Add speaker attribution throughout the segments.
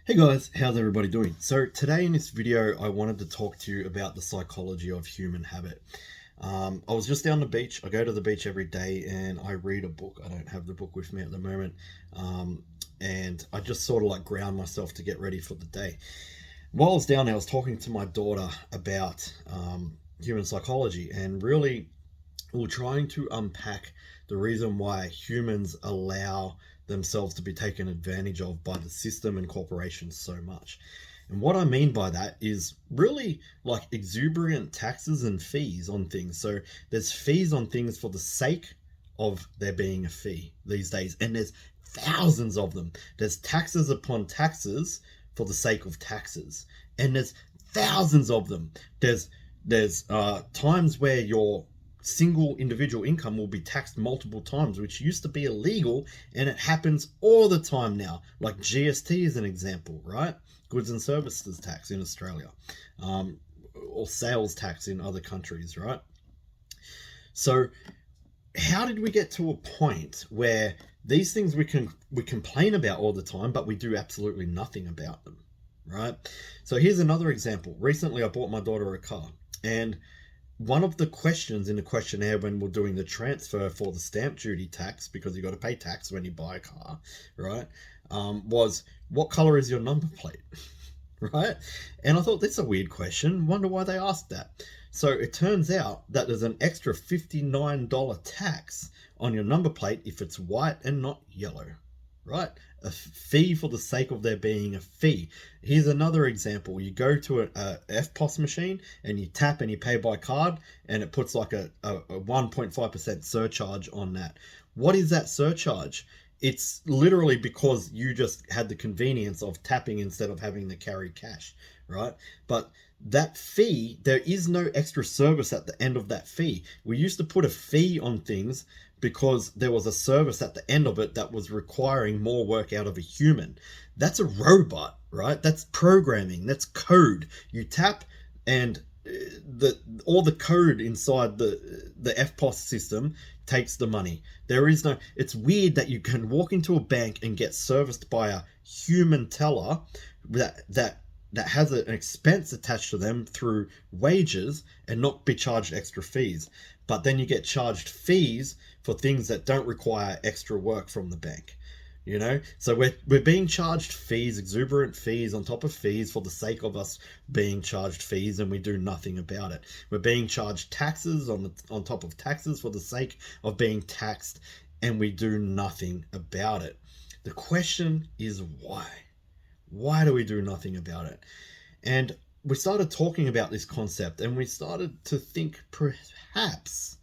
Speaker 1: Hey guys, how's everybody doing? So today in this video, I wanted to talk to you about the psychology of human habit. I was just down the beach. I go to the beach every day and I read a book. I don't have the book with me at the moment. And I just sort of like ground myself to get ready for the day. While I was down there, I was talking to my daughter about human psychology, and really we were trying to unpack the reason why humans allow themselves to be taken advantage of by the system and corporations so much. And what I mean by that is really like exuberant taxes and fees on things. So there's fees on things for the sake of there being a fee these days, and there's thousands of them. There's taxes upon taxes for the sake of taxes, and there's thousands of them. There's times where your single individual income will be taxed multiple times, which used to be illegal, and it happens all the time now. Like GST is an example, right? Goods and services tax in Australia, or sales tax in other countries, right? So how did we get to a point where these things we complain about all the time, but we do absolutely nothing about them, right? So here's another example. Recently I bought my daughter a car, and one of the questions in the questionnaire when we're doing the transfer for the stamp duty tax, because you got to pay tax when you buy a car, right, was what color is your number plate? Right? And I thought, that's a weird question. Wonder why they asked that. So it turns out that there's an extra $59 tax on your number plate if it's white and not yellow, right? A fee for the sake of there being a fee. Here's another example. You go to a FPOS machine and you tap and you pay by card, and it puts like a 1.5% surcharge on that. What is that surcharge? It's literally because you just had the convenience of tapping instead of having to carry cash, right? But that fee, there is no extra service at the end of that fee. We used to put a fee on things because there was a service at the end of it that was requiring more work out of a human. That's a robot, right? That's programming. That's code. You tap, and all the code inside the FPOS system takes the money. There is no. It's weird that you can walk into a bank and get serviced by a human teller that has an expense attached to them through wages and not be charged extra fees. But then you get charged fees for things that don't require extra work from the bank. So we're being charged fees, exuberant fees on top of fees for the sake of us being charged fees, and we do nothing about it. We're being charged taxes on top of taxes for the sake of being taxed, and we do nothing about it. The question is why? Why do we do nothing about it? And we started talking about this concept, and we started to think perhaps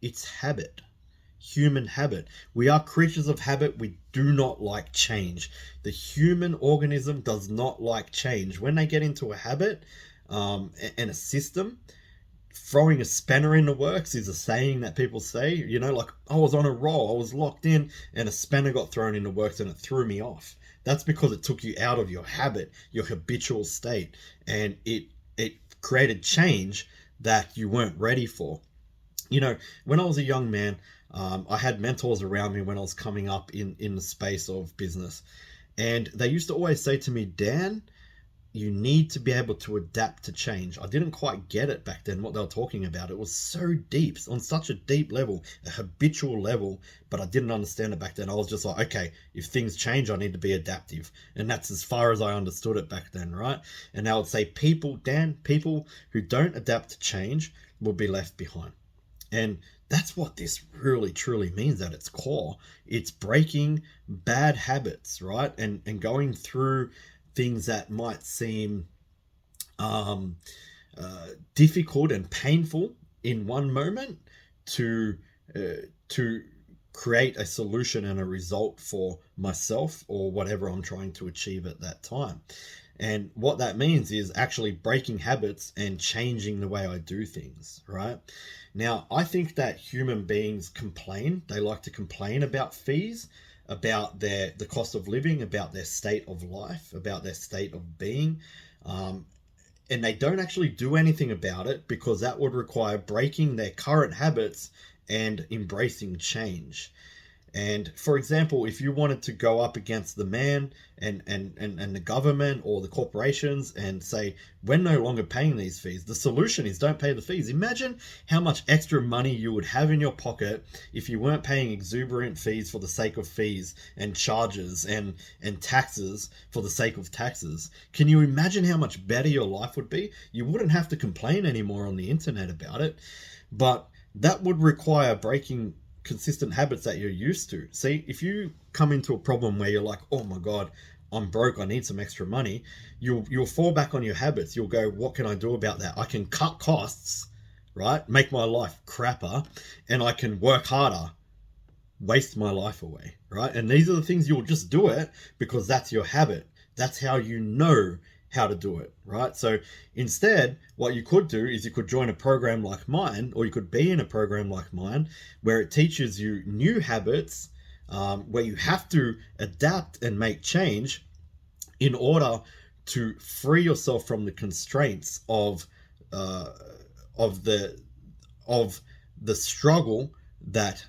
Speaker 1: it's habit. Human habit. We are creatures of habit. We do not like change. The human organism does not like change. When they get into a habit and a system, throwing a spanner in the works is a saying that people say. Like, I was on a roll, I was locked in, and a spanner got thrown in the works and it threw me off. That's because it took you out of your habit, your habitual state, and it created change that you weren't ready for. When I was a young man, I had mentors around me when I was coming up in the space of business. And they used to always say to me, Dan, you need to be able to adapt to change. I didn't quite get it back then, what they were talking about. It was so deep, on such a deep level, a habitual level, but I didn't understand it back then. I was just like, okay, if things change, I need to be adaptive. And that's as far as I understood it back then, right? And they would say, people who don't adapt to change will be left behind. And that's what this really truly means at its core. It's breaking bad habits, right? And going through things that might seem difficult and painful in one moment to create a solution and a result for myself or whatever I'm trying to achieve at that time. And what that means is actually breaking habits and changing the way I do things, right? Now, I think that human beings complain. They like to complain about fees, about the cost of living, about their state of life, about their state of being. And they don't actually do anything about it because that would require breaking their current habits and embracing change. And for example, if you wanted to go up against the man and the government or the corporations and say, we're no longer paying these fees, the solution is don't pay the fees. Imagine how much extra money you would have in your pocket if you weren't paying exuberant fees for the sake of fees and charges and taxes for the sake of taxes. Can you imagine how much better your life would be? You wouldn't have to complain anymore on the internet about it. But that would require breaking consistent habits that you're used to. See, if you come into a problem where you're like, oh my God, I'm broke, I need some extra money, you'll fall back on your habits. You'll go, what can I do about that? I can cut costs, right? Make my life crapper, and I can work harder, waste my life away, right? And these are the things you'll just do it because that's your habit. That's how you know how to do it, right? So instead, what you could do is you could join a program like mine, or you could be in a program like mine where it teaches you new habits, where you have to adapt and make change in order to free yourself from the constraints of the struggle that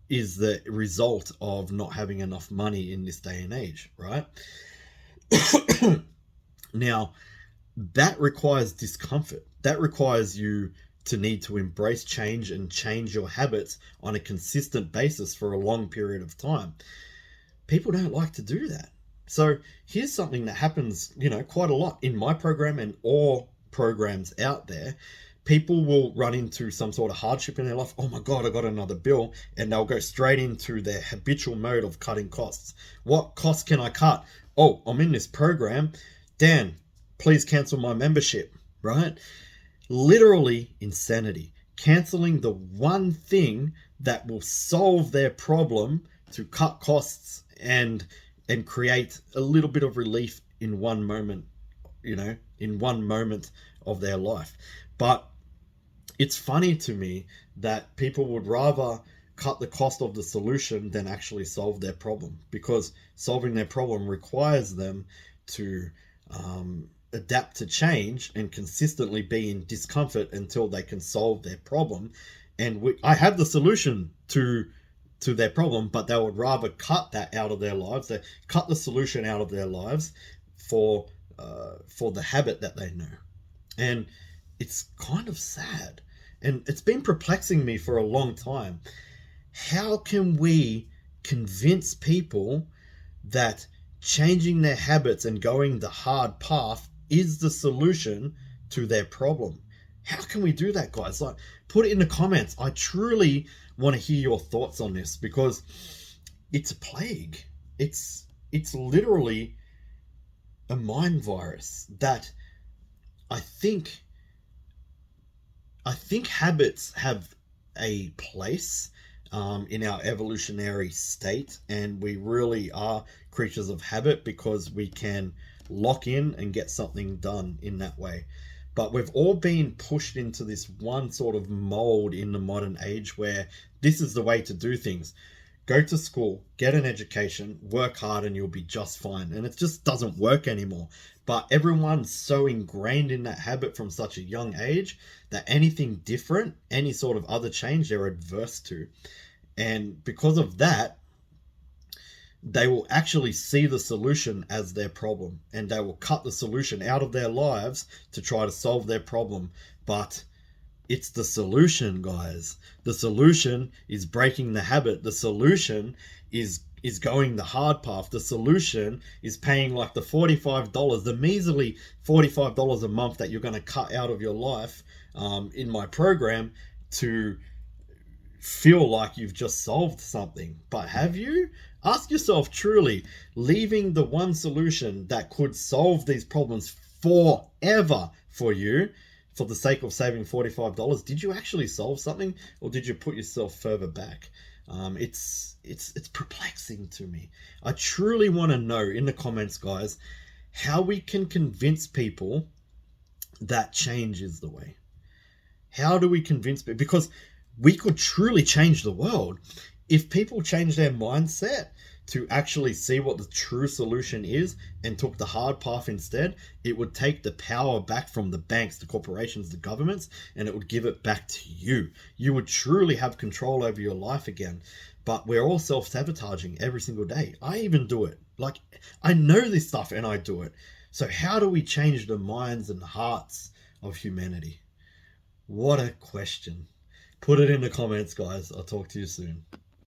Speaker 1: is the result of not having enough money in this day and age, right? Now, that requires discomfort. That requires you to need to embrace change and change your habits on a consistent basis for a long period of time. People don't like to do that. So here's something that happens, quite a lot in my program and all programs out there. People will run into some sort of hardship in their life. Oh my God, I got another bill. And they'll go straight into their habitual mode of cutting costs. What costs can I cut? Oh, I'm in this program. Dan, please cancel my membership, right? Literally insanity. Canceling the one thing that will solve their problem to cut costs and create a little bit of relief in one moment, in one moment of their life. But it's funny to me that people would rather cut the cost of the solution than actually solve their problem, because solving their problem requires them to adapt to change and consistently be in discomfort until they can solve their problem. And I have the solution to their problem, but they would rather cut that out of their lives. They cut the solution out of their lives for the habit that they know. And it's kind of sad. And it's been perplexing me for a long time. How can we convince people that changing their habits and going the hard path is the solution to their problem? How can we do that, guys? Like, put it in the comments. I truly want to hear your thoughts on this, because it's a plague. It's literally a mind virus that I think habits have a place in our evolutionary state, and we really are creatures of habit because we can lock in and get something done in that way. But we've all been pushed into this one sort of mold in the modern age where this is the way to do things. Go to school, get an education, work hard, and you'll be just fine. And it just doesn't work anymore. But everyone's so ingrained in that habit from such a young age that anything different, any sort of other change, they're adverse to. And because of that, they will actually see the solution as their problem, and they will cut the solution out of their lives to try to solve their problem. But it's the solution, guys. The solution is breaking the habit. The solution is going the hard path. The solution is paying like the $45, the measly $45 a month that you're going to cut out of your life in my program to feel like you've just solved something. But have you? Ask yourself truly, leaving the one solution that could solve these problems forever for you for the sake of saving $45, did you actually solve something, or did you put yourself further back? It's perplexing to me. I truly want to know in the comments, guys, how we can convince people that change is the way. How do we convince people? Because we could truly change the world if people change their mindset to actually see what the true solution is and took the hard path instead. It would take the power back from the banks, the corporations, the governments, and it would give it back to you. You would truly have control over your life again. but we're all self-sabotaging every single day. I even do it. Like, I know this stuff and I do it. So how do we change the minds and hearts of humanity? What a question. Put it in the comments, guys. I'll talk to you soon.